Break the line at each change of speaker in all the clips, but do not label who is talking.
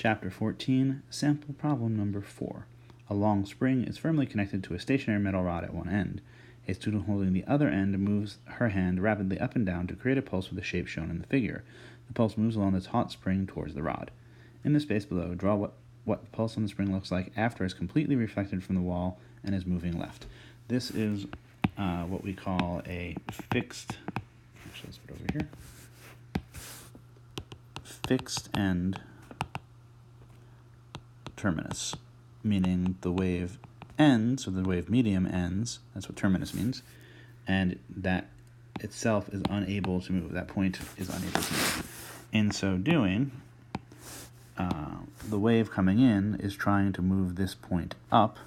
Chapter 14, Sample Problem Number 4. A long spring is firmly connected to a stationary metal rod at one end. A student holding the other end moves her hand rapidly up and down to create a pulse with the shape shown in the figure. The pulse moves along the taut spring towards the rod. In the space below, draw what the pulse on the spring looks like after it's completely reflected from the wall and is moving left. This is what we call a fixed, actually let's put it over here, fixed end terminus, meaning the wave ends, or the wave medium ends, that's what terminus means, and that itself is unable to move, that point is unable to move. In so doing, the wave coming in is trying to move this point up,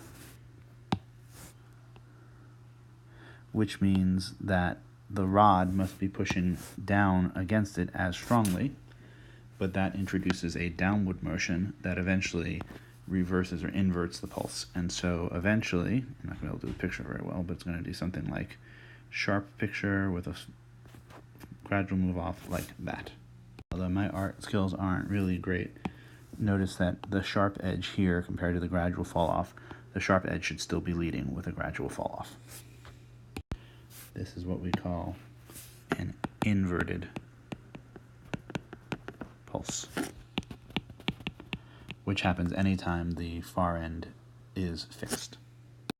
which means that the rod must be pushing down against it as strongly, but that introduces a downward motion that eventually reverses or inverts the pulse. And so eventually, I'm not going to be able to do the picture very well, but it's going to do something like sharp picture with a gradual move off like that. Although my art skills aren't really great, notice that the sharp edge here compared to the gradual fall off, the sharp edge should still be leading with a gradual fall off. This is what we call an inverted pulse, which happens anytime the far end is fixed.